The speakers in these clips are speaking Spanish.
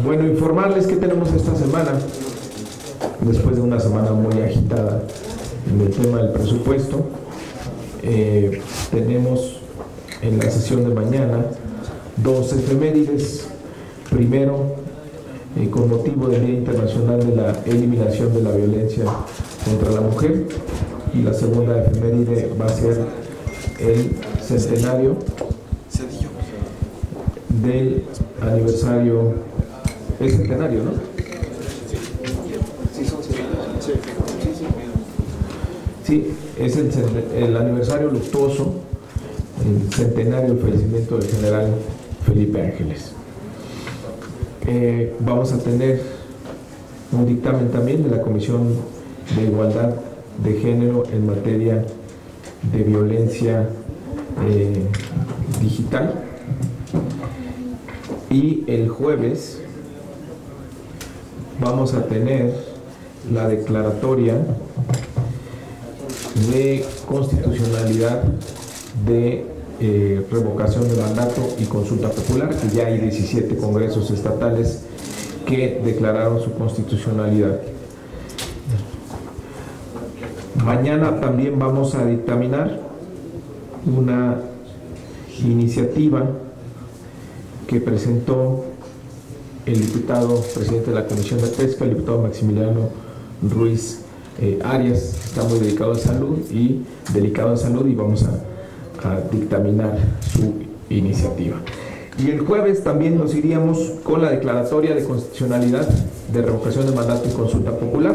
Bueno, informarles que tenemos esta semana, después de una semana muy agitada en el tema del presupuesto. Tenemos en la sesión de mañana dos efemérides. Primero, con motivo del Día Internacional de la Eliminación de la Violencia contra la Mujer, y la segunda efeméride va a ser el centenario del aniversario, el centenario, ¿no? Sí, es el aniversario luctuoso, el centenario del fallecimiento del general Felipe Ángeles. Vamos a tener un dictamen también de la Comisión de Igualdad de Género en materia de violencia digital. Y el jueves vamos a tener la declaratoria de constitucionalidad de revocación de mandato y consulta popular, que ya hay 17 congresos estatales que declararon su constitucionalidad. Mañana también vamos a dictaminar una iniciativa que presentó el diputado presidente de la Comisión de Pesca, el diputado Maximiliano Ruiz Arias. Está muy delicado en salud y vamos a dictaminar su iniciativa. Y el jueves también nos iríamos con la declaratoria de constitucionalidad de revocación de mandato y consulta popular,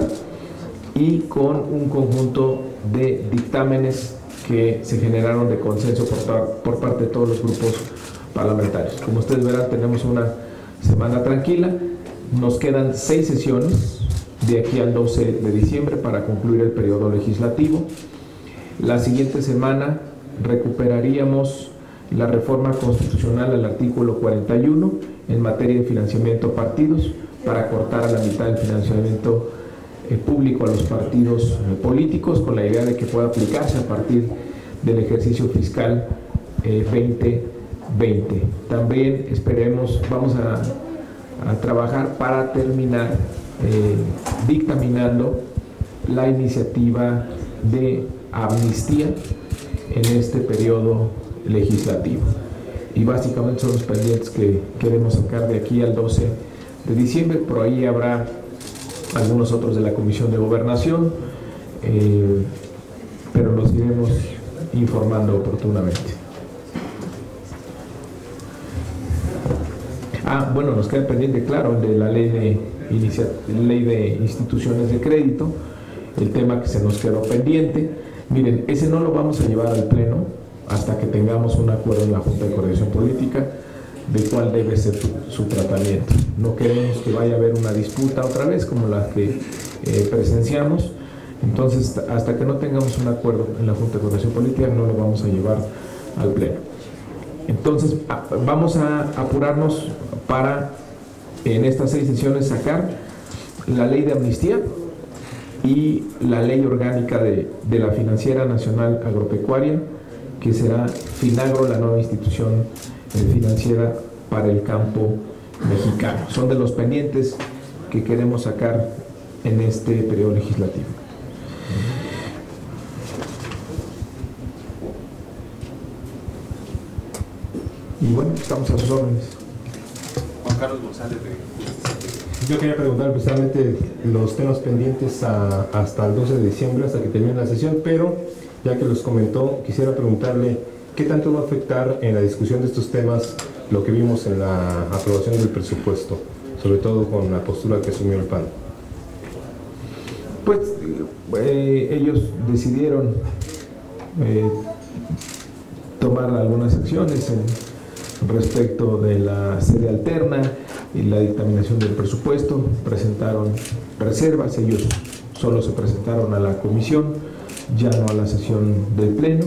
y con un conjunto de dictámenes que se generaron de consenso por parte de todos los grupos parlamentarios. Como ustedes verán, tenemos una semana tranquila. Nos quedan 6 sesiones de aquí al 12 de diciembre para concluir el periodo legislativo. La siguiente semana recuperaríamos la reforma constitucional al artículo 41 en materia de financiamiento a partidos, para cortar a la mitad del financiamiento público a los partidos políticos, con la idea de que pueda aplicarse a partir del ejercicio fiscal 2020. También vamos a trabajar para terminar dictaminando la iniciativa de amnistía en este periodo legislativo. Y básicamente son los pendientes que queremos sacar de aquí al 12 de diciembre. Por ahí habrá algunos otros de la Comisión de Gobernación, pero los iremos informando oportunamente. Bueno, nos queda pendiente, claro, de la ley de instituciones de crédito, el tema que se nos quedó pendiente. Miren, ese no lo vamos a llevar al Pleno hasta que tengamos un acuerdo en la Junta de Coordinación Política de cuál debe ser su tratamiento. No queremos que vaya a haber una disputa otra vez como la que presenciamos. Entonces, hasta que no tengamos un acuerdo en la Junta de Coordinación Política, no lo vamos a llevar al Pleno. Entonces, vamos a apurarnos para, en estas 6 sesiones, sacar la ley de amnistía y la ley orgánica de la Financiera Nacional Agropecuaria, que será Finagro, la nueva institución financiera para el campo mexicano. Son de los pendientes que queremos sacar en este periodo legislativo. Y bueno, estamos a sus órdenes. Juan Carlos González Yo quería preguntar precisamente los temas pendientes hasta el 12 de diciembre, hasta que termine la sesión, pero ya que los comentó, quisiera preguntarle qué tanto va a afectar en la discusión de estos temas lo que vimos en la aprobación del presupuesto, sobre todo con la postura que asumió el PAN. Pues ellos decidieron tomar algunas acciones respecto de la sede alterna y la dictaminación del presupuesto. Presentaron reservas, ellos solo se presentaron a la comisión, ya no a la sesión del Pleno.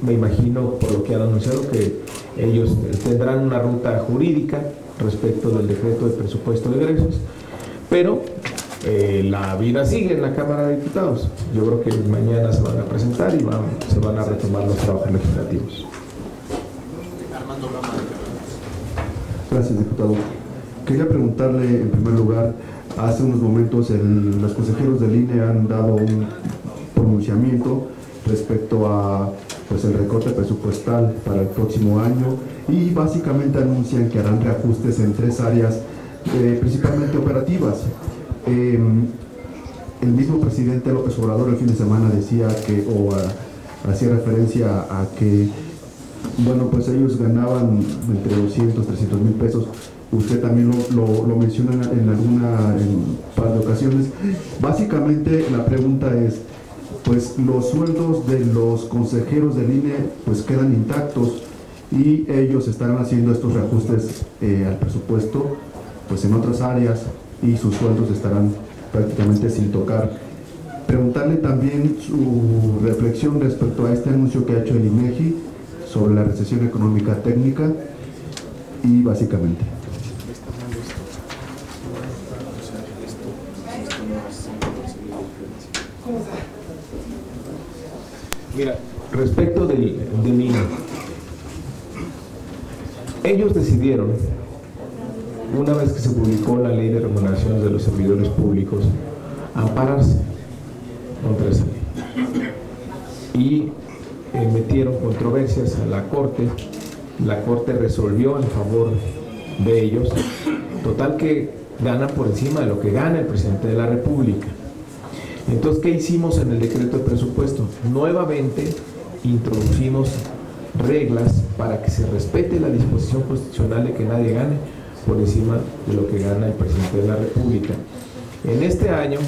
Me imagino, por lo que han anunciado, que ellos tendrán una ruta jurídica respecto del decreto de presupuesto de egresos, pero la vida sigue en la Cámara de Diputados. Yo creo que mañana se van a presentar y se van a retomar los trabajos legislativos. Armando Rama. Gracias, diputado. Quería preguntarle en primer lugar, hace unos momentos los consejeros del INE han dado un pronunciamiento respecto a pues, el recorte presupuestal para el próximo año y básicamente anuncian que harán reajustes en 3 áreas principalmente operativas. El mismo presidente López Obrador el fin de semana decía que, hacía referencia a que, bueno, pues ellos ganaban entre 200, 300 mil pesos. Usted también lo menciona en un par de ocasiones. Básicamente la pregunta es, pues los sueldos de los consejeros del INE pues quedan intactos y ellos estarán haciendo estos reajustes al presupuesto pues en otras áreas y sus sueldos estarán prácticamente sin tocar. Preguntarle también su reflexión respecto a este anuncio que ha hecho el INEGI sobre la recesión económica técnica y básicamente. Mira, respecto del INE, ellos decidieron, una vez que se publicó la ley de remuneraciones de los servidores públicos, ampararse contra esa ley y metieron controversias a la Corte. La Corte resolvió en favor de ellos, total que ganan por encima de lo que gana el presidente de la República. Entonces, ¿qué hicimos en el decreto de presupuesto? Nuevamente introducimos reglas para que se respete la disposición constitucional de que nadie gane por encima de lo que gana el presidente de la República. En este año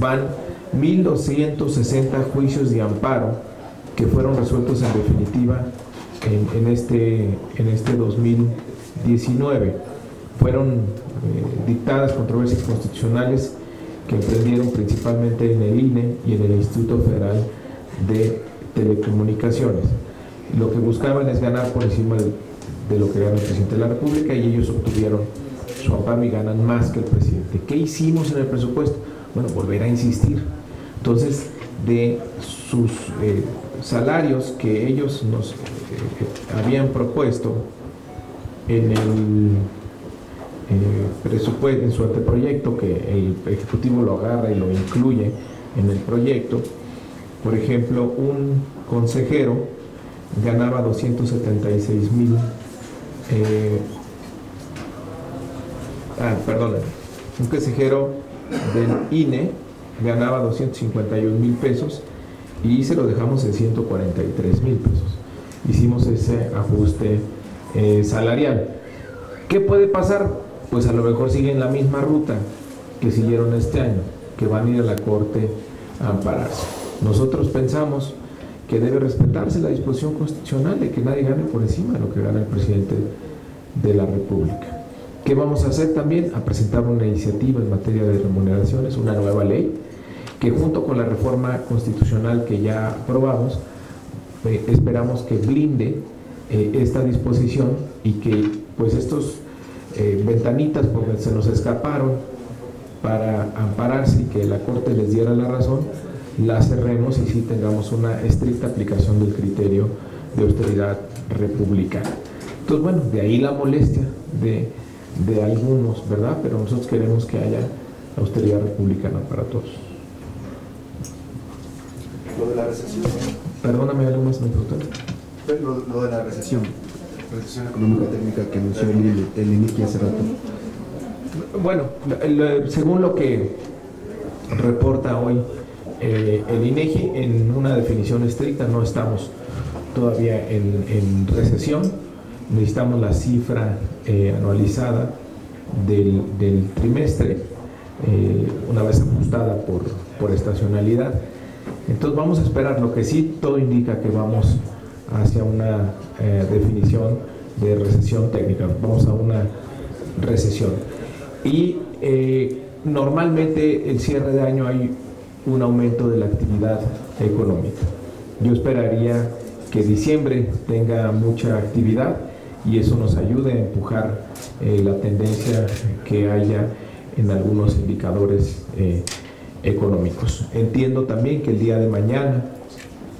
van 1.260 juicios de amparo que fueron resueltos en definitiva en este 2019. Fueron dictadas controversias constitucionales que emprendieron principalmente en el INE y en el Instituto Federal de Telecomunicaciones. Lo que buscaban es ganar por encima de lo que gana el presidente de la República y ellos obtuvieron su amparo y ganan más que el presidente. ¿Qué hicimos en el presupuesto? Bueno, volver a insistir. Entonces, de sus salarios que ellos nos habían propuesto en el presupuesto, en su anteproyecto, que el Ejecutivo lo agarra y lo incluye en el proyecto. Por ejemplo, un consejero ganaba 276,000, un consejero del INE ganaba 251,000 pesos y se lo dejamos en 143,000 pesos. Hicimos ese ajuste salarial. ¿Qué puede pasar? Pues a lo mejor siguen la misma ruta que siguieron este año, que van a ir a la Corte a ampararse. Nosotros pensamos que debe respetarse la disposición constitucional de que nadie gane por encima de lo que gana el presidente de la República. ¿Qué vamos a hacer también? A presentar una iniciativa en materia de remuneraciones, una nueva ley, que junto con la reforma constitucional que ya aprobamos, esperamos que blinde esta disposición y que pues estos ventanitas porque se nos escaparon para ampararse y que la Corte les diera la razón, la cerremos y sí tengamos una estricta aplicación del criterio de austeridad republicana. Entonces, bueno, de ahí la molestia de algunos, ¿verdad? Pero nosotros queremos que haya austeridad republicana para todos. Lo de la recesión. Perdóname, ¿algo más me preguntaron? Lo de la recesión económica técnica que anunció el INEGI hace rato. Bueno, según lo que reporta hoy el INEGI, en una definición estricta no estamos todavía en recesión. Necesitamos la cifra anualizada del trimestre, una vez ajustada por estacionalidad. Entonces vamos a esperar. Lo que sí todo indica que vamos hacia una definición de recesión técnica, vamos a una recesión. Y normalmente el cierre de año hay un aumento de la actividad económica. Yo esperaría que diciembre tenga mucha actividad y eso nos ayude a empujar la tendencia que haya en algunos indicadores económicos. Entiendo también que el día de mañana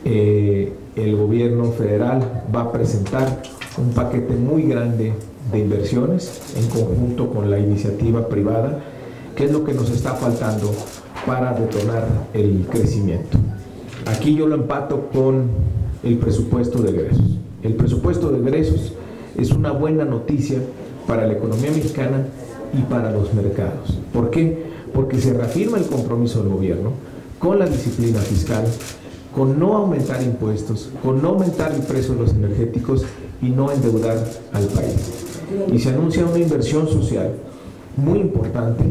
el gobierno federal va a presentar un paquete muy grande de inversiones en conjunto con la iniciativa privada, que es lo que nos está faltando para detonar el crecimiento. Aquí yo lo empato con el presupuesto de egresos. El presupuesto de egresos es una buena noticia para la economía mexicana y para los mercados. ¿Por qué? Porque se reafirma el compromiso del gobierno con la disciplina fiscal, con no aumentar impuestos, con no aumentar el precio de los energéticos y no endeudar al país. Y se anuncia una inversión social muy importante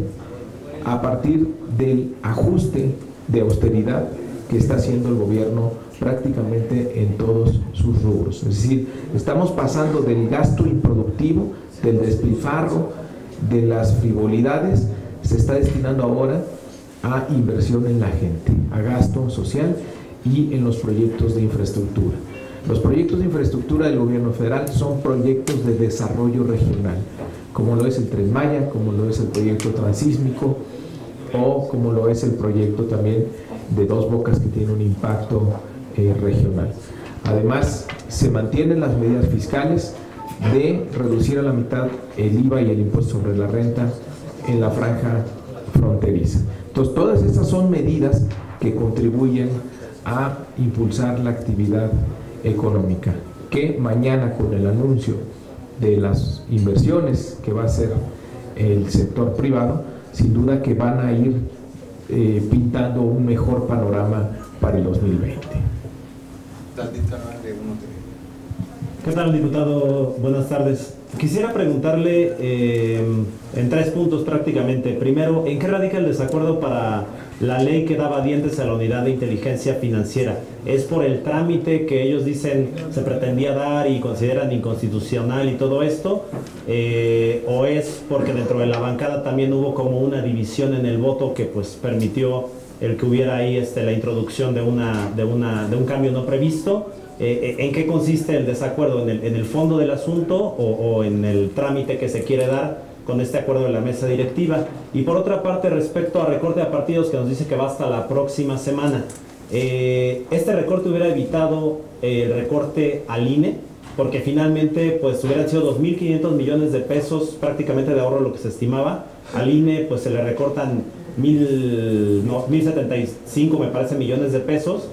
a partir del ajuste de austeridad que está haciendo el gobierno prácticamente en todos sus rubros. Es decir, estamos pasando del gasto improductivo, del despilfarro, de las frivolidades, se está destinando ahora a inversión en la gente, a gasto social y en los proyectos de infraestructura. Los proyectos de infraestructura del gobierno federal son proyectos de desarrollo regional, como lo es el Tren Maya, como lo es el proyecto transísmico o como lo es el proyecto también de Dos Bocas, que tiene un impacto regional. Además, se mantienen las medidas fiscales de reducir a la mitad el IVA y el impuesto sobre la renta en la franja fronteriza. Entonces, todas estas son medidas que contribuyen a impulsar la actividad económica, que mañana, con el anuncio de las inversiones que va a hacer el sector privado, sin duda que van a ir pintando un mejor panorama para el 2020. ¿Qué tal, diputado? Buenas tardes. Quisiera preguntarle en 3 puntos prácticamente. Primero, ¿en qué radica el desacuerdo para la ley que daba dientes a la unidad de inteligencia financiera? ¿Es por el trámite que ellos dicen se pretendía dar y consideran inconstitucional y todo esto? ¿O es porque dentro de la bancada también hubo como una división en el voto que pues permitió el que hubiera ahí la introducción de un cambio no previsto? ¿En qué consiste el desacuerdo? ¿En el fondo del asunto o en el trámite que se quiere dar con este acuerdo de la mesa directiva? Y por otra parte, respecto a recorte a partidos, que nos dice que va hasta la próxima semana, este recorte hubiera evitado el recorte al INE, porque finalmente pues hubieran sido 2.500 millones de pesos prácticamente de ahorro lo que se estimaba. Al INE pues se le recortan 1.075 me parece millones de pesos,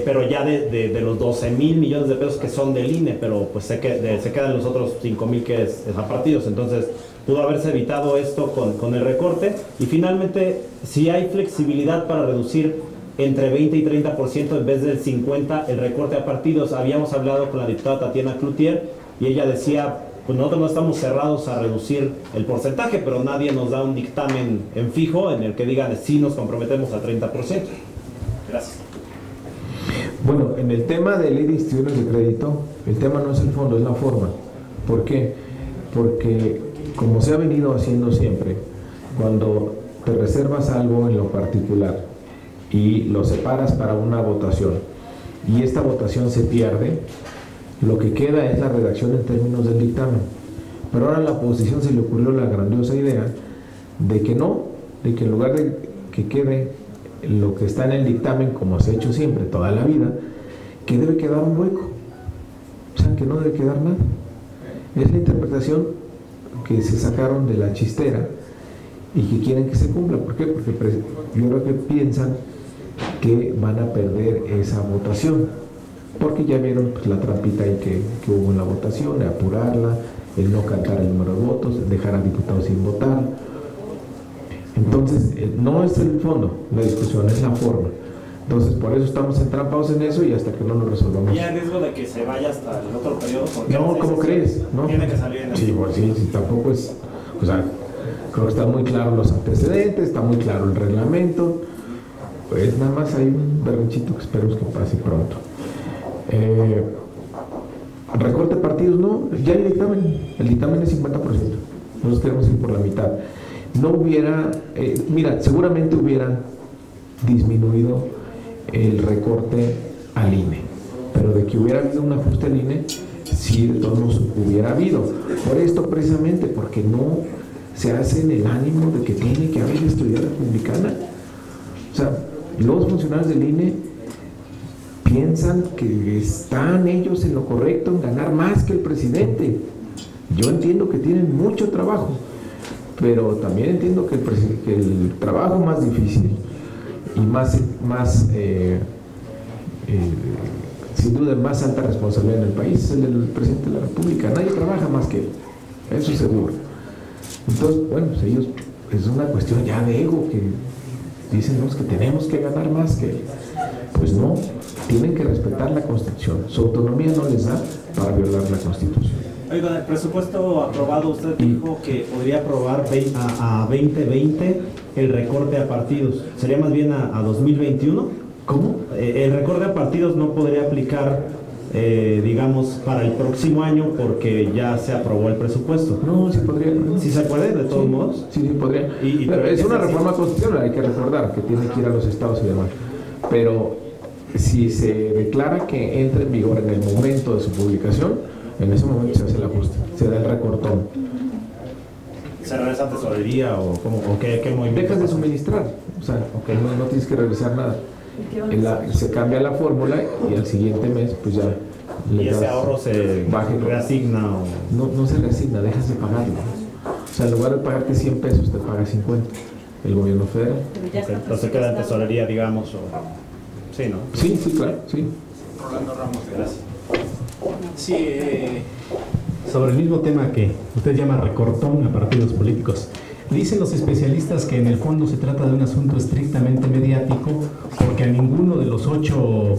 pero ya de los 12.000 millones de pesos que son del INE, pero pues se quedan los otros 5.000 que es a partidos. Entonces pudo haberse evitado esto con el recorte. Y finalmente, si hay flexibilidad para reducir entre 20 y 30% en vez del 50% el recorte a partidos. Habíamos hablado con la diputada Tatiana Cloutier y ella decía, pues nosotros no estamos cerrados a reducir el porcentaje, pero nadie nos da un dictamen en fijo en el que digan sí nos comprometemos al 30%. Gracias. Bueno, en el tema de ley de instituciones de crédito, el tema no es el fondo, es la forma. ¿Por qué? Porque como se ha venido haciendo siempre, cuando te reservas algo en lo particular y lo separas para una votación y esta votación se pierde, lo que queda es la redacción en términos del dictamen. Pero ahora a la oposición se le ocurrió la grandiosa idea de que no, de que en lugar de que quede lo que está en el dictamen, como se ha hecho siempre toda la vida, que debe quedar un hueco, o sea, que no debe quedar nada. Es la interpretación que se sacaron de la chistera y que quieren que se cumpla. ¿Por qué? Porque yo creo que piensan que van a perder esa votación, porque ya vieron pues, la trampita ahí que hubo en la votación, de apurarla, el no cantar el número de votos, dejar a diputados sin votar. Entonces, no es el fondo, la discusión es la forma. Entonces, por eso estamos entrampados en eso y hasta que no lo resolvamos. ¿Y hay riesgo de que se vaya hasta el otro periodo? No, ¿cómo crees? ¿No? Tiene que salir en el... Sí, pues sí, tampoco es... O sea, creo que están muy claros los antecedentes, está muy claro el reglamento. Pues nada más hay un berrinchito que esperemos que pase pronto. Recorte de partidos, no, ya el dictamen es 50%. Nosotros queremos ir por la mitad. No hubiera, mira, seguramente hubiera disminuido el recorte al INE, pero de que hubiera habido un ajuste al INE, sí, de todos modos hubiera habido. Por esto precisamente, porque no se hace en el ánimo de que tiene que haber estabilidad republicana. O sea, los funcionarios del INE piensan que están ellos en lo correcto, en ganar más que el presidente. Yo entiendo que tienen mucho trabajo, pero también entiendo que el trabajo más difícil y sin duda más alta responsabilidad en el país es el del presidente de la República. Nadie trabaja más que él, eso seguro. Entonces, bueno, pues ellos, es una cuestión ya de ego, que dicen que tenemos que ganar más que él. Pues no, tienen que respetar la Constitución. Su autonomía no les da para violar la Constitución. Oiga, el presupuesto aprobado, usted dijo que podría aprobar a 2020 el recorte a partidos. ¿Sería más bien a 2021? ¿Cómo? El recorte a partidos no podría aplicar, digamos, para el próximo año porque ya se aprobó el presupuesto. No, sí podría. ¿Sí se acuerda, de todos modos? Sí, podría. Pero es una reforma constitucional, hay que recordar que tiene que ir a los estados y demás. Pero si se declara que entra en vigor en el momento de su publicación, en ese momento se hace el ajuste, se da el recortón. ¿Se regresa a tesorería o qué movimiento? Dejas de suministrar, o sea, no tienes que revisar nada. Se cambia la fórmula y al siguiente mes pues ya ¿Y ese ahorro se reasigna? No se reasigna, dejas de pagarlo. O sea, en lugar de pagarte 100 pesos te paga 50 el gobierno federal. Entonces queda en tesorería, digamos, sí, ¿no? Sí, claro, sí. Rolando Ramos, gracias. Sí, sobre el mismo tema que usted llama recortón a partidos políticos. Dicen los especialistas que en el fondo se trata de un asunto estrictamente mediático porque a ninguno de los ocho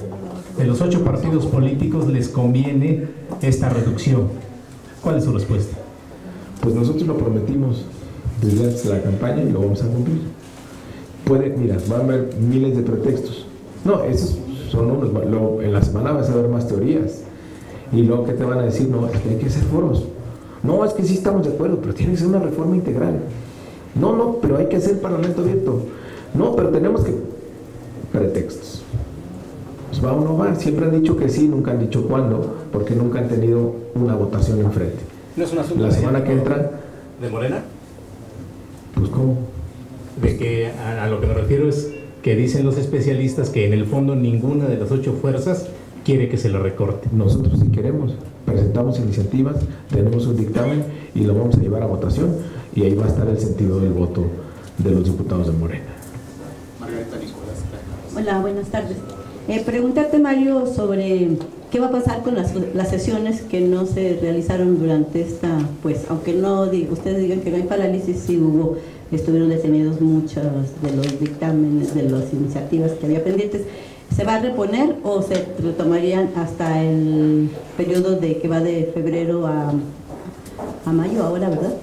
partidos políticos les conviene esta reducción. ¿Cuál es su respuesta? Pues nosotros lo prometimos desde antes de la campaña y lo vamos a cumplir. Mira, van a haber miles de pretextos. No, esos son unos. En la semana vas a ver más teorías. Y luego, ¿qué te van a decir? No, es que hay que hacer foros. No, es que sí estamos de acuerdo, pero tiene que ser una reforma integral. No, pero hay que hacer parlamento abierto. No, pero tenemos que... Pretextos. Pues va o no va. Siempre han dicho que sí, nunca han dicho cuándo, porque nunca han tenido una votación enfrente. ¿No es un asunto la semana que entra... de Morena? Pues ¿cómo? De que a lo que me refiero es que dicen los especialistas que en el fondo ninguna de las 8 fuerzas quiere que se lo recorte. Nosotros sí queremos, presentamos iniciativas, tenemos un dictamen y lo vamos a llevar a votación y ahí va a estar el sentido del voto de los diputados de Morena. Margarita Nicolás. Hola, buenas tardes. Preguntarte, Mario, sobre qué va a pasar con las sesiones que no se realizaron durante esta, pues, aunque ustedes digan que no hay parálisis, sí estuvieron detenidos muchos de los dictámenes, de las iniciativas que había pendientes. ¿Se va a reponer o se retomarían hasta el periodo que va de febrero a mayo ahora, verdad?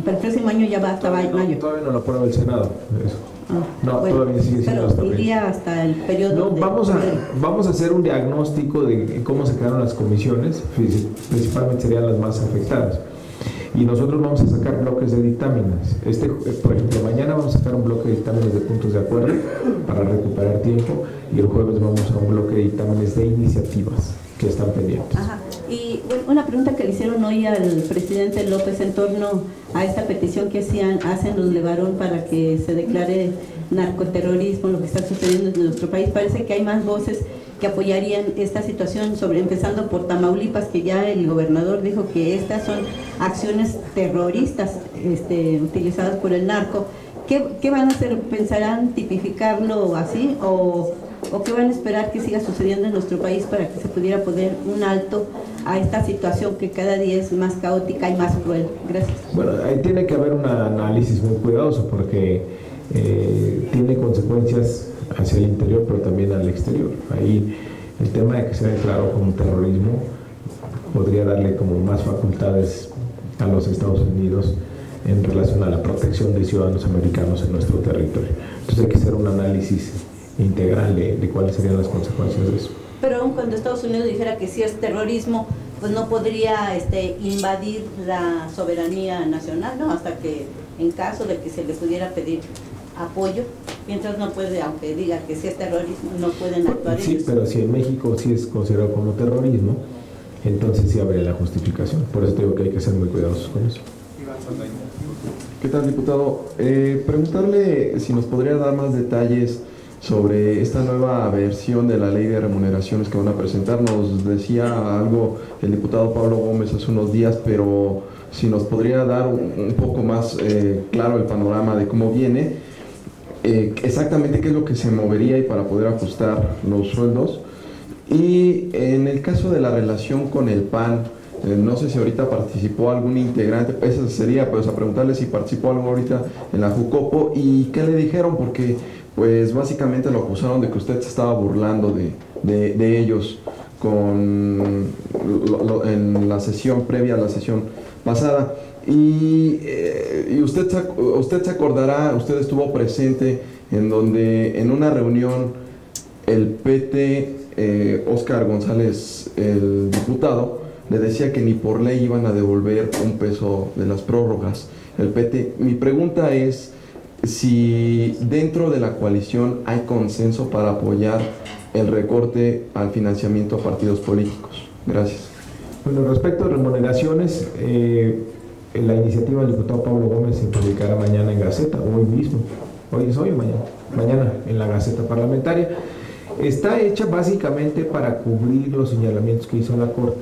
Pero el próximo año ya va hasta mayo. Todavía no lo aprueba el Senado. Eso. Bueno, todavía sigue siendo pero iría hasta el periodo. No, vamos a hacer un diagnóstico de cómo se quedaron las comisiones, principalmente serían las más afectadas. Y nosotros vamos a sacar bloques de dictámenes. Por ejemplo, mañana vamos a sacar un bloque de dictámenes de puntos de acuerdo para recuperar tiempo y el jueves vamos a un bloque de dictámenes de iniciativas que están pendientes. Ajá. Y bueno, una pregunta que le hicieron hoy al presidente López en torno a esta petición que hacen los Levarón para que se declare narcoterrorismo, lo que está sucediendo en nuestro país. Parece que hay más voces que apoyarían esta situación, empezando por Tamaulipas, que ya el gobernador dijo que estas son acciones terroristas utilizadas por el narco. ¿Qué van a hacer? ¿Pensarán tipificarlo así o qué van a esperar que siga sucediendo en nuestro país para que se pudiera poner un alto a esta situación que cada día es más caótica y más cruel? Gracias. Bueno, ahí tiene que haber un análisis muy cuidadoso porque tiene consecuencias hacia el interior pero también al exterior. Ahí el tema de que se declaró como terrorismo podría darle como más facultades a los Estados Unidos en relación a la protección de ciudadanos americanos en nuestro territorio. Entonces hay que hacer un análisis integral de cuáles serían las consecuencias de eso. Pero aun cuando Estados Unidos dijera que sí es terrorismo, pues no podría invadir la soberanía nacional, ¿no? Hasta que en caso de que se le pudiera pedir apoyo, mientras no puede, aunque diga que sí es terrorismo, no pueden actuar. Sí, pero si en México sí es considerado como terrorismo, entonces sí habría la justificación. Por eso digo que hay que ser muy cuidadosos con eso. ¿Qué tal, diputado? Preguntarle si nos podría dar más detalles sobre esta nueva versión de la ley de remuneraciones que van a presentar. Nos decía algo el diputado Pablo Gómez hace unos días, pero si nos podría dar un poco más claro el panorama de cómo viene, exactamente qué es lo que se movería y para poder ajustar los sueldos. Y en el caso de la relación con el PAN, no sé si ahorita participó algún integrante, eso sería pues a preguntarle si participó algo ahorita en la Jucopo y qué le dijeron, porque pues básicamente lo acusaron de que usted se estaba burlando de ellos en la sesión previa a la sesión pasada. Y usted se acordará, usted estuvo presente en donde en una reunión el PT, Óscar González, el diputado, le decía que ni por ley iban a devolver un peso de las prórrogas. El PT, mi pregunta es si dentro de la coalición hay consenso para apoyar el recorte al financiamiento a partidos políticos. Gracias. Bueno, respecto a remuneraciones, la iniciativa del diputado Pablo Gómez se publicará mañana en Gaceta, hoy mismo. Hoy es hoy o mañana. Mañana en la Gaceta Parlamentaria. Está hecha básicamente para cubrir los señalamientos que hizo la Corte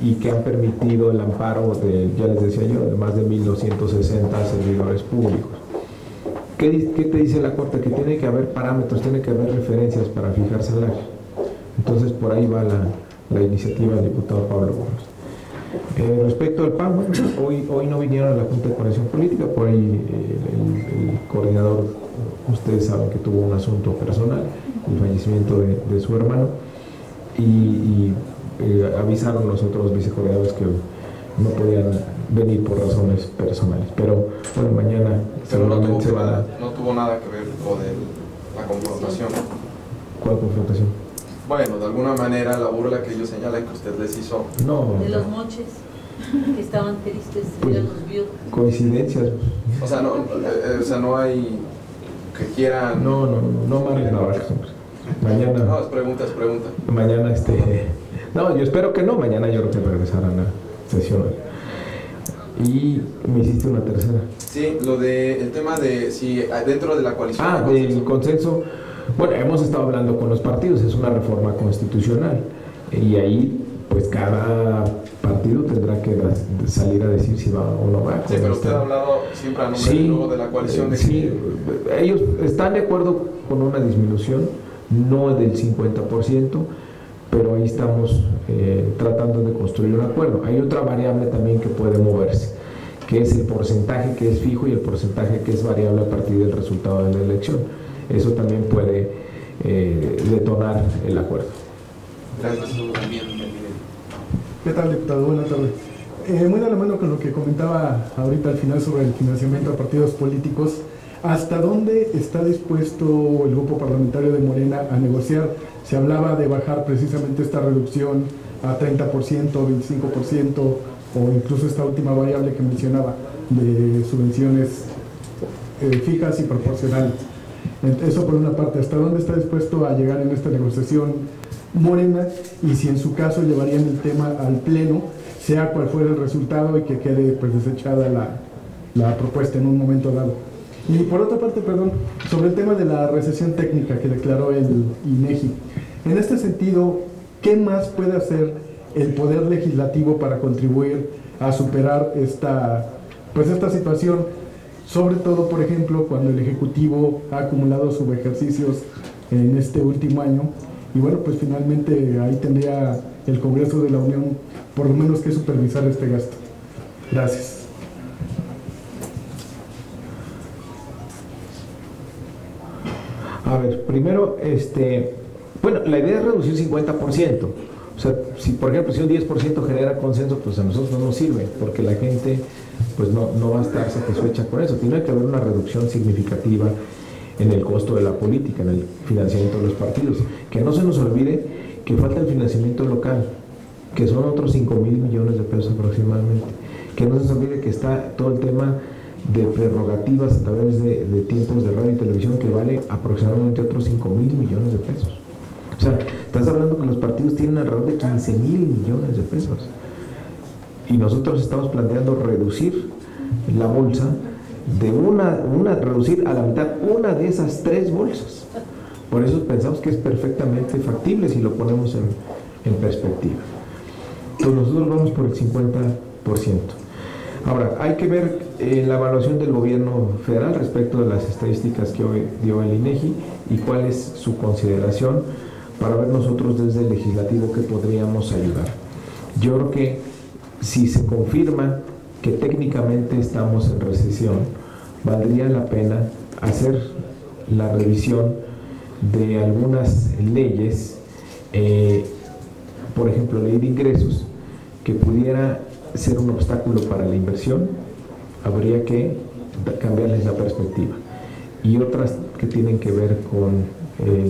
y que han permitido el amparo de, ya les decía yo, de más de 1.260 servidores públicos. ¿Qué te dice la Corte? Que tiene que haber parámetros, tiene que haber referencias para fijar salarios. Entonces por ahí va la iniciativa del diputado Pablo Gómez. Respecto al PAN, bueno, hoy no vinieron a la Junta de Coordinación Política, por ahí el coordinador, ustedes saben que tuvo un asunto personal, el fallecimiento de su hermano, y avisaron los otros vicecoordinadores que no podían venir por razones personales, pero bueno, mañana seguramente no tuvo nada que ver con la confrontación. ¿Cuál confrontación? Bueno, de alguna manera la burla que ellos señalan que usted les hizo. No. De los moches que estaban tristes, pues, eran los viudos. Coincidencias. O sea, no hay que quieran. No amarres navajas, hombre. Mañana. No, es pregunta. Mañana no, yo espero que no, mañana yo creo que regresarán a sesión. Y me hiciste una tercera. Sí, el tema de si dentro de la coalición. Del consenso. Bueno, hemos estado hablando con los partidos, es una reforma constitucional y ahí pues cada partido tendrá que salir a decir si va o no va. Sí, pero usted ha hablado siempre a nombre de la coalición. Sí, ellos están de acuerdo con una disminución, no del 50%, pero ahí estamos tratando de construir un acuerdo. Hay otra variable también que puede moverse, que es el porcentaje que es fijo y el porcentaje que es variable a partir del resultado de la elección. Eso también puede detonar el acuerdo. Gracias. ¿Qué tal, diputado? Buenas tardes. Muy de la mano con lo que comentaba ahorita al final sobre el financiamiento a partidos políticos, ¿hasta dónde está dispuesto el grupo parlamentario de Morena a negociar? Se hablaba de bajar precisamente esta reducción a 30%, 25%, o incluso esta última variable que mencionaba de subvenciones fijas y proporcionales. Eso por una parte, ¿hasta dónde está dispuesto a llegar en esta negociación Morena? Y si en su caso llevarían el tema al pleno, sea cual fuera el resultado y que quede pues desechada la propuesta en un momento dado. Y por otra parte, sobre el tema de la recesión técnica que declaró el INEGI. En este sentido, ¿qué más puede hacer el Poder Legislativo para contribuir a superar esta situación? Sobre todo, por ejemplo, cuando el Ejecutivo ha acumulado subejercicios en este último año. Y bueno, pues finalmente ahí tendría el Congreso de la Unión por lo menos que supervisar este gasto. Gracias. A ver, primero, bueno, la idea es reducir 50%. O sea, si por ejemplo, si un 10% genera consenso, pues a nosotros no nos sirve, porque la gente pues no va a estar satisfecha con eso. Tiene que haber una reducción significativa en el costo de la política, en el financiamiento de los partidos. Que no se nos olvide que falta el financiamiento local, que son otros 5,000 millones de pesos aproximadamente. Que no se nos olvide que está todo el tema de prerrogativas a través de tiempos de radio y televisión, que vale aproximadamente otros 5,000 millones de pesos. O sea, estás hablando que los partidos tienen alrededor de 15,000 millones de pesos. Y nosotros estamos planteando reducir la bolsa de reducir a la mitad una de esas 3 bolsas. Por eso pensamos que es perfectamente factible si lo ponemos en perspectiva. Entonces nosotros vamos por el 50%. Ahora, hay que ver la evaluación del gobierno federal respecto de las estadísticas que hoy dio el INEGI y cuál es su consideración para ver nosotros desde el legislativo que podríamos ayudar. Yo creo que si se confirma que técnicamente estamos en recesión, valdría la pena hacer la revisión de algunas leyes, por ejemplo, ley de ingresos, que pudiera ser un obstáculo para la inversión. Habría que cambiarles la perspectiva. Y otras que tienen que ver con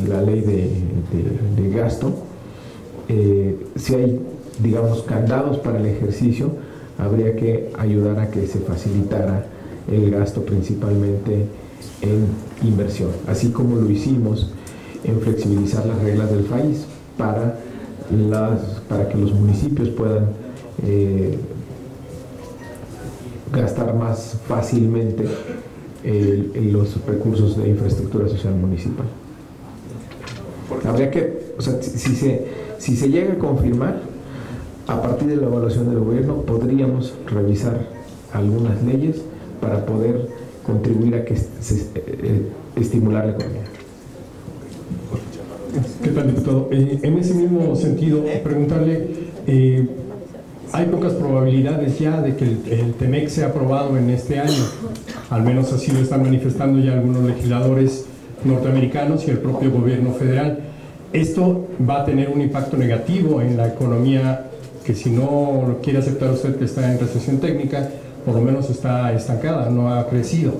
la ley de gasto. Si hay, digamos, candados para el ejercicio, habría que ayudar a que se facilitara el gasto principalmente en inversión, así como lo hicimos en flexibilizar las reglas del país para que los municipios puedan gastar más fácilmente los recursos de infraestructura social municipal. Habría que, o sea, si se llega a confirmar, a partir de la evaluación del gobierno podríamos revisar algunas leyes para poder contribuir a que se estimular la economía. ¿Qué tal, diputado? En ese mismo sentido, preguntarle, hay pocas probabilidades ya de que el TEMEC sea aprobado en este año, al menos así lo están manifestando ya algunos legisladores norteamericanos y el propio gobierno federal. Esto va a tener un impacto negativo en la economía, que si no quiere aceptar usted que está en recesión técnica, por lo menos está estancada, no ha crecido,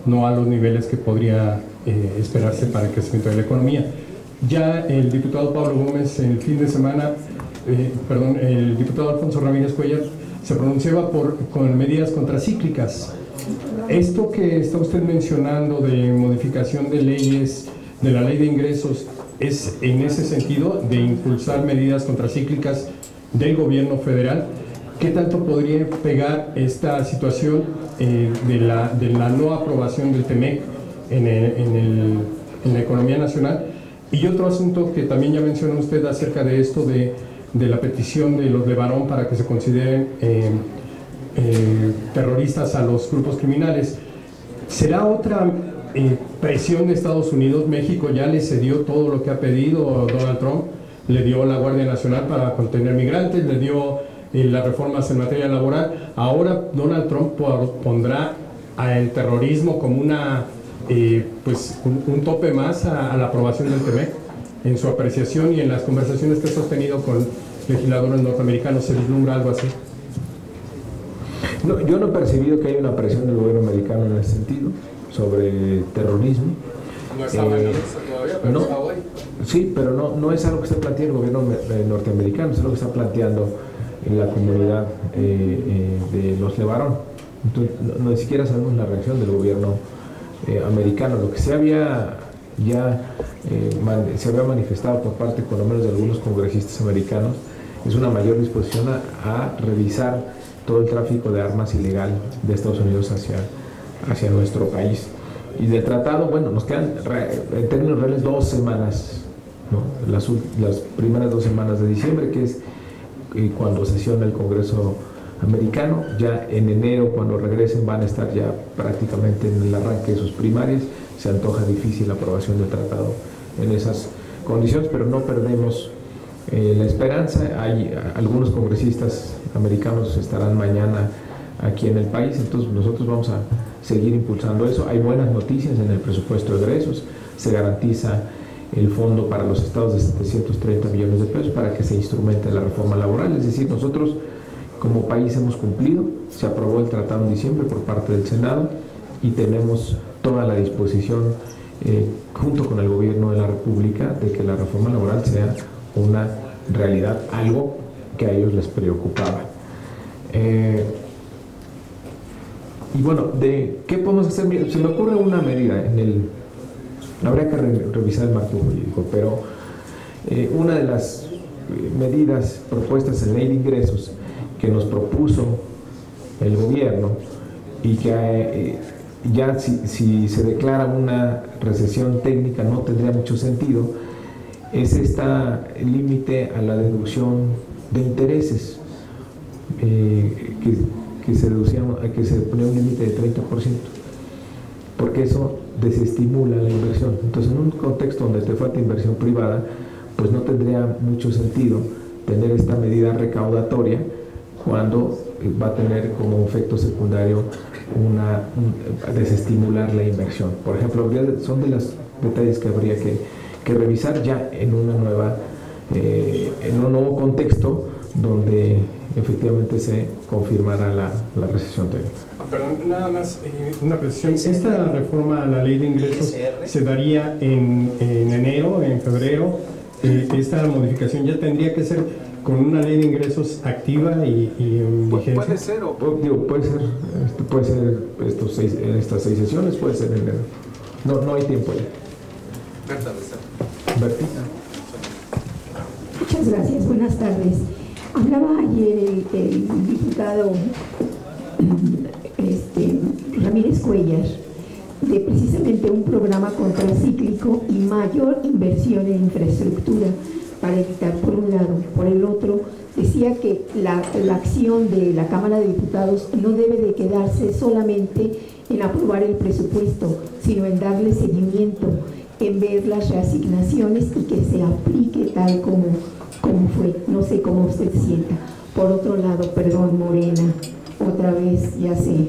no a los niveles que podría esperarse para el crecimiento de la economía. Ya el diputado Pablo Gómez el fin de semana, el diputado Alfonso Ramírez Cuellar se pronunciaba con medidas contracíclicas. Esto que está usted mencionando de modificación de leyes, de la ley de ingresos, es en ese sentido de impulsar medidas contracíclicas del gobierno federal. ¿Qué tanto podría pegar esta situación de la no aprobación del TEMEC en la economía nacional? Y otro asunto que también ya mencionó usted acerca de esto de la petición de los Levarón para que se consideren terroristas a los grupos criminales. ¿Será otra presión de Estados Unidos? México ya le cedió todo lo que ha pedido Donald Trump, le dio la Guardia Nacional para contener migrantes, le dio las reformas en materia laboral. Ahora Donald Trump pondrá al terrorismo como un tope más a la aprobación del TEMEC. En su apreciación y en las conversaciones que ha sostenido con legisladores norteamericanos, ¿se vislumbra algo así? No, yo no he percibido que haya una presión del gobierno americano en ese sentido sobre terrorismo. No está todavía, pero está hoy. Sí, pero no es algo que esté planteando el gobierno norteamericano, es algo que está planteando en la comunidad de los Levarón. Entonces, no ni siquiera sabemos la reacción del gobierno americano. Lo que se había manifestado por parte, por lo menos, de algunos congresistas americanos es una mayor disposición a revisar todo el tráfico de armas ilegal de Estados Unidos hacia nuestro país. Y del tratado, bueno, nos quedan en términos reales 2 semanas, ¿no? Las primeras 2 semanas de diciembre, que es cuando sesiona el Congreso americano. Ya en enero, cuando regresen, van a estar ya prácticamente en el arranque de sus primarias. Se antoja difícil la aprobación del tratado en esas condiciones, pero no perdemos la esperanza. Hay algunos congresistas americanos estarán mañana aquí en el país, entonces nosotros vamos a seguir impulsando eso. Hay buenas noticias en el presupuesto de egresos, se garantiza el fondo para los estados de 730 millones de pesos para que se instrumente la reforma laboral, es decir, nosotros como país hemos cumplido. Se aprobó el tratado en diciembre por parte del Senado y tenemos toda la disposición junto con el gobierno de la República de que la reforma laboral sea una realidad, algo que a ellos les preocupaba. Y bueno, ¿de qué podemos hacer? Se me ocurre una medida, habría que revisar el marco jurídico, pero una de las medidas propuestas en ley de ingresos que nos propuso el gobierno y que ya si se declara una recesión técnica no tendría mucho sentido, es límite a la deducción de intereses. que se ponía un límite de 30%, porque eso desestimula la inversión. Entonces, en un contexto donde te falta inversión privada, pues no tendría mucho sentido tener esta medida recaudatoria cuando va a tener como efecto secundario desestimular la inversión. Por ejemplo, son de los detalles que habría que revisar ya en un nuevo contexto donde efectivamente se confirmará la recesión técnica. Perdón, nada más una precisión. ¿Esta reforma a la ley de ingresos se daría en enero, en febrero? ¿Esta modificación ya tendría que ser con una ley de ingresos activa y en vigencia? Puede ser, puede ser en estas 6 sesiones, puede ser en enero. No hay tiempo ya. Berta. Muchas gracias, buenas tardes. Hablaba ayer el diputado Ramírez Cuellar de precisamente un programa contracíclico y mayor inversión en infraestructura para evitar por un lado. Por el otro, decía que la acción de la Cámara de Diputados no debe de quedarse solamente en aprobar el presupuesto, sino en darle seguimiento, en ver las reasignaciones y que se aplique tal como fue. No sé cómo usted sienta. Por otro lado, perdón, Morena, otra vez ya se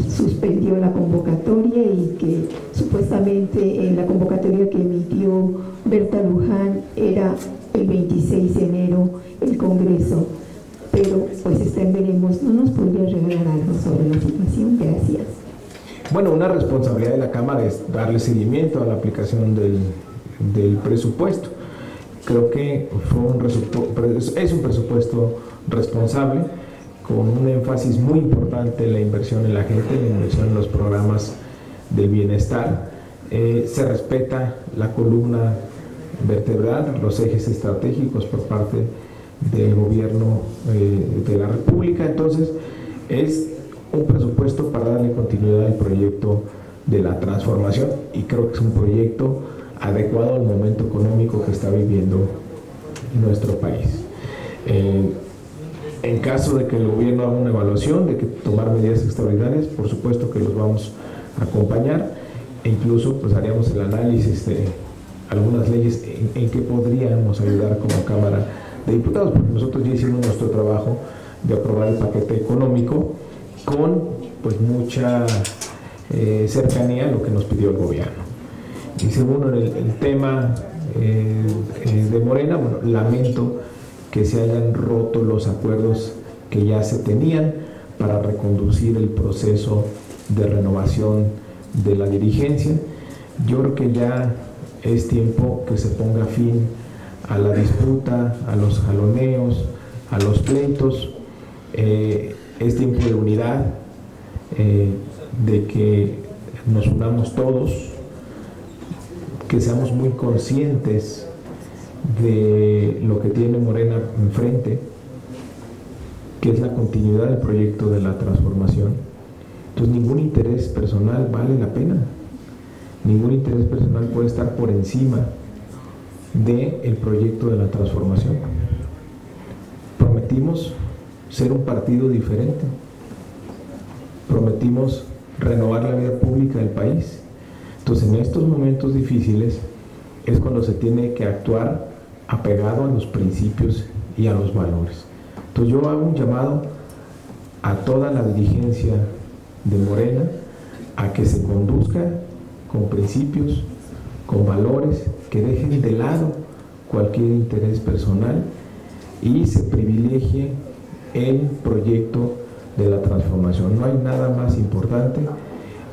suspendió la convocatoria y que supuestamente en la convocatoria que emitió Berta Luján era el 26 de enero el Congreso, pero pues está en veremos. ¿No nos podría regalar algo sobre la situación? Gracias. Bueno, una responsabilidad de la Cámara es darle seguimiento a la aplicación del presupuesto. Creo que es un presupuesto responsable, con un énfasis muy importante en la inversión en la gente, en la inversión en los programas del bienestar. Se respeta la columna vertebral, los ejes estratégicos por parte del gobierno de la República. Entonces, es un presupuesto para darle continuidad al proyecto de la transformación, y creo que es un proyecto adecuado al momento económico que está viviendo nuestro país. En caso de que el gobierno haga una evaluación, de que tomar medidas extraordinarias, por supuesto que los vamos a acompañar, e incluso pues haríamos el análisis de algunas leyes en que podríamos ayudar como Cámara de Diputados, porque nosotros ya hicimos nuestro trabajo de aprobar el paquete económico con pues mucha cercanía a lo que nos pidió el gobierno. Y segundo, en el tema de Morena, bueno, lamento que se hayan roto los acuerdos que ya se tenían para reconducir el proceso de renovación de la dirigencia. Yo creo que ya es tiempo que se ponga fin a la disputa, a los jaloneos, a los pleitos. Es tiempo de unidad, de que nos unamos todos, que seamos muy conscientes de lo que tiene Morena enfrente, que es la continuidad del proyecto de la transformación. Entonces, ningún interés personal vale la pena, ningún interés personal puede estar por encima del proyecto de la transformación. Prometimos ser un partido diferente, prometimos renovar la vida pública del país. Entonces, en estos momentos difíciles es cuando se tiene que actuar apegado a los principios y a los valores. Entonces, yo hago un llamado a toda la dirigencia de Morena a que se conduzca con principios, con valores, que dejen de lado cualquier interés personal y se privilegie el proyecto de la transformación. No hay nada más importante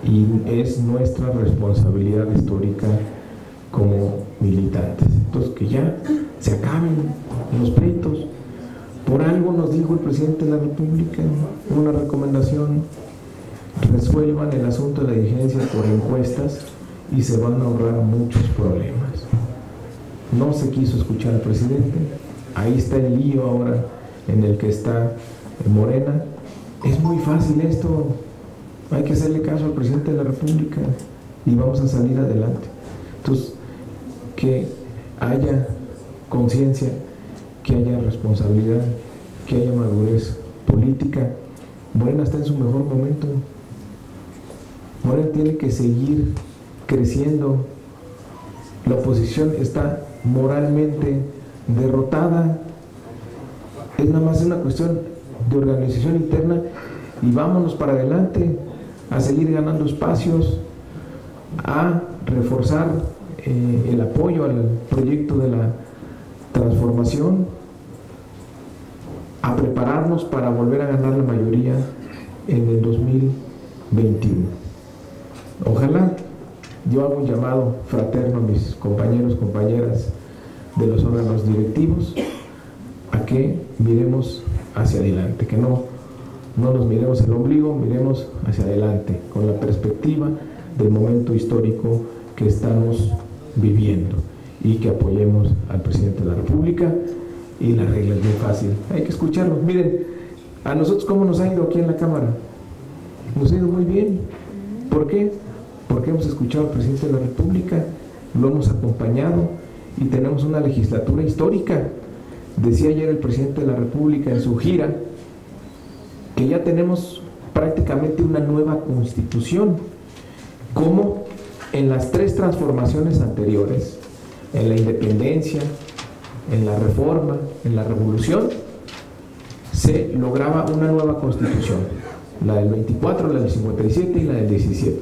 y es nuestra responsabilidad histórica como militantes. Entonces, que ya se acaben los pleitos. Por algo nos dijo el presidente de la República una recomendación: resuelvan el asunto de la dirigencia por encuestas y se van a ahorrar muchos problemas. No se quiso escuchar al presidente. Ahí está el lío ahora en el que está Morena. Es muy fácil esto, hay que hacerle caso al presidente de la República y vamos a salir adelante. Entonces, que haya conciencia, que haya responsabilidad, que haya madurez política. Morena está en su mejor momento. Morena tiene que seguir creciendo. La oposición está moralmente derrotada. Es nada más una cuestión de organización interna y vámonos para adelante a seguir ganando espacios, a reforzar el apoyo al proyecto de la transformación, a prepararnos para volver a ganar la mayoría en el 2021. Ojalá, yo hago un llamado fraterno a mis compañeros, compañeras de los órganos directivos a que miremos hacia adelante, que no nos miremos el ombligo, miremos hacia adelante con la perspectiva del momento histórico que estamos viviendo y que apoyemos al presidente de la República. Y la regla es muy fácil, hay que escucharlos. Miren, a nosotros cómo nos ha ido aquí en la Cámara, nos ha ido muy bien. ¿Por qué? Porque hemos escuchado al presidente de la República, lo hemos acompañado y tenemos una legislatura histórica. Decía ayer el presidente de la República en su gira que ya tenemos prácticamente una nueva constitución, como en las 3 transformaciones anteriores, en la independencia, en la reforma, en la revolución, se lograba una nueva constitución, la del 24, la del 57 y la del 17.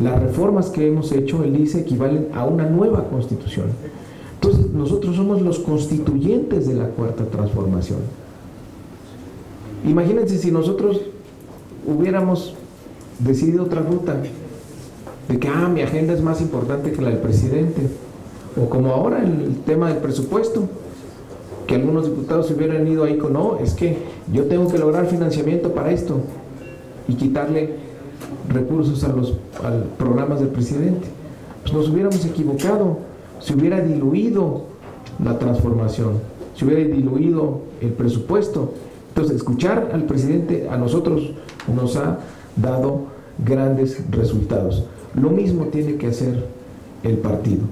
Las reformas que hemos hecho, él dice, equivalen a una nueva constitución. Entonces, nosotros somos los constituyentes de la 4ª transformación. Imagínense si nosotros hubiéramos decidido otra ruta, de que mi agenda es más importante que la del presidente, o como ahora el tema del presupuesto, que algunos diputados se hubieran ido ahí con, no, es que yo tengo que lograr financiamiento para esto, y quitarle recursos a los programas del presidente. Pues nos hubiéramos equivocado, se hubiera diluido la transformación, se hubiera diluido el presupuesto. Entonces, escuchar al presidente a nosotros nos ha dado grandes resultados. Lo mismo tiene que hacer el partido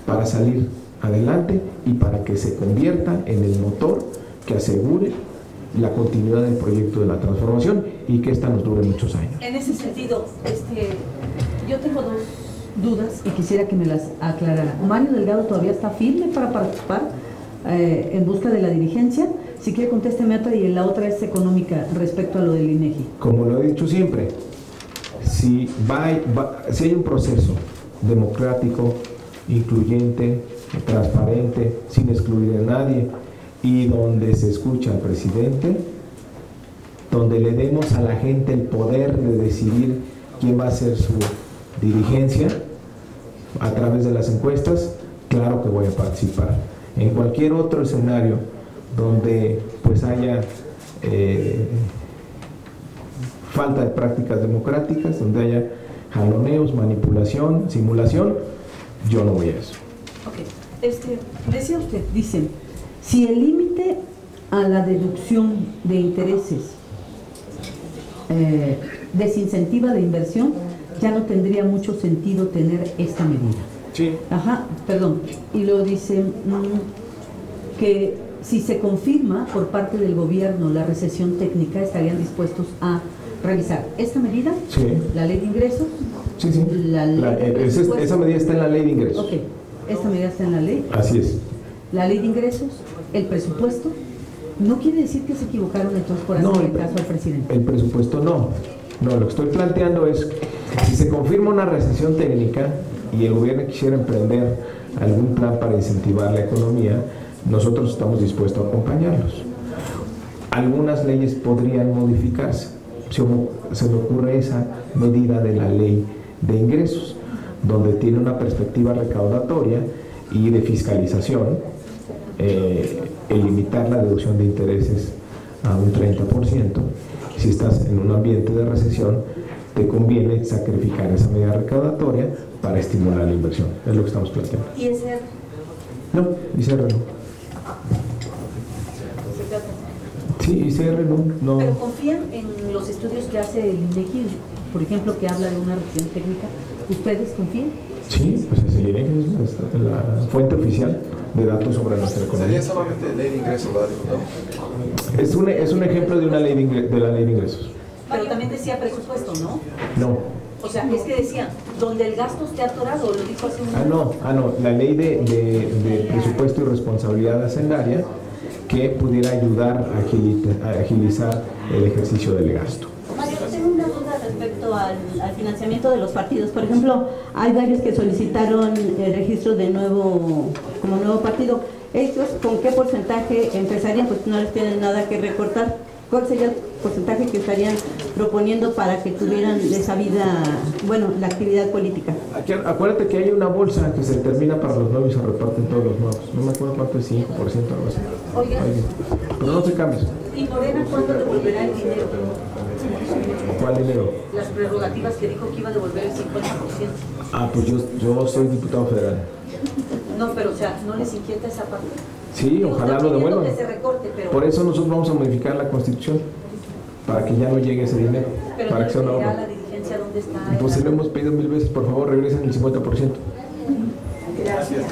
para salir adelante y para que se convierta en el motor que asegure la continuidad del proyecto de la transformación y que esta nos dure muchos años. En ese sentido, yo tengo 2 dudas y quisiera que me las aclarara. ¿Mario Delgado todavía está firme para participar en busca de la dirigencia? Si quiere, contésteme otra, y la otra es económica respecto a lo del INEGI. Como lo he dicho siempre, si hay un proceso democrático, incluyente, transparente, sin excluir a nadie, y donde se escucha al presidente, donde le demos a la gente el poder de decidir quién va a ser su dirigencia a través de las encuestas, claro que voy a participar. En cualquier otro escenario donde pues haya falta de prácticas democráticas, donde haya jaloneos, manipulación, simulación, yo no voy a eso. Ok, decía usted, dicen, si el límite a la deducción de intereses desincentiva de inversión, ya no tendría mucho sentido tener esta medida. Sí. Ajá, perdón. Y luego dicen que si se confirma por parte del gobierno la recesión técnica, estarían dispuestos a revisar esta medida, sí, la ley de ingresos. Sí, sí. Esa medida está en la ley de ingresos. Ok, esta medida está en la ley. Así es. La ley de ingresos, el presupuesto. No quiere decir que se equivocaron entonces por hacer el caso al presidente. El presupuesto no. No, lo que estoy planteando es, si se confirma una recesión técnica y el gobierno quisiera emprender algún plan para incentivar la economía, nosotros estamos dispuestos a acompañarlos. Algunas leyes podrían modificarse. Se me ocurre esa medida de la ley de ingresos, donde tiene una perspectiva recaudatoria y de fiscalización, el limitar la deducción de intereses a un 30%. Si estás en un ambiente de recesión, te conviene sacrificar esa medida recaudatoria para estimular la inversión. Es lo que estamos planteando. ¿Y ISR? No, ISR no. Sí, ISR no. ¿Pero confían en los estudios que hace el INEGI por ejemplo, que habla de una revisión técnica, ¿ustedes confían? Sí, pues el INEGI es la fuente oficial de datos sobre nuestra economía. ¿Sería solamente ley de ingresos, verdad, diputado? Es un ejemplo de una ley de la ley de ingresos. Pero también decía presupuesto, ¿no? No. O sea, es que decía, donde el gasto esté atorado, lo dijo hace un momento. No, la ley de presupuesto y responsabilidad hacendaria que pudiera ayudar a agilizar el ejercicio del gasto. Mario, tengo una duda respecto al financiamiento de los partidos. Por ejemplo, hay varios que solicitaron el registro de como nuevo partido. ¿Estos con qué porcentaje empezarían? Pues no les tienen nada que recortar. ¿Cuál sería el porcentaje que estarían proponiendo para que tuvieran esa vida, bueno, la actividad política? Aquí, acuérdate que hay una bolsa que se determina para los nuevos y se reparten todos los nuevos. No me acuerdo cuánto es, 5%, algo así. Oiga. Pero no se cambia. ¿Y Morena cuándo devolverá el dinero? ¿Cuál dinero? Las prerrogativas que dijo que iba a devolver el 50%. Ah, pues yo soy diputado federal. No, pero o sea, ¿no les inquieta esa parte? Sí, ojalá lo devuelvan. Que se recorte, pero... Por eso nosotros vamos a modificar la Constitución, para que ya no llegue ese dinero, pero para que sea una obra. la dirigencia dónde está. Pues se lo hemos pedido 1000 veces, por favor regresen el 50%. Gracias.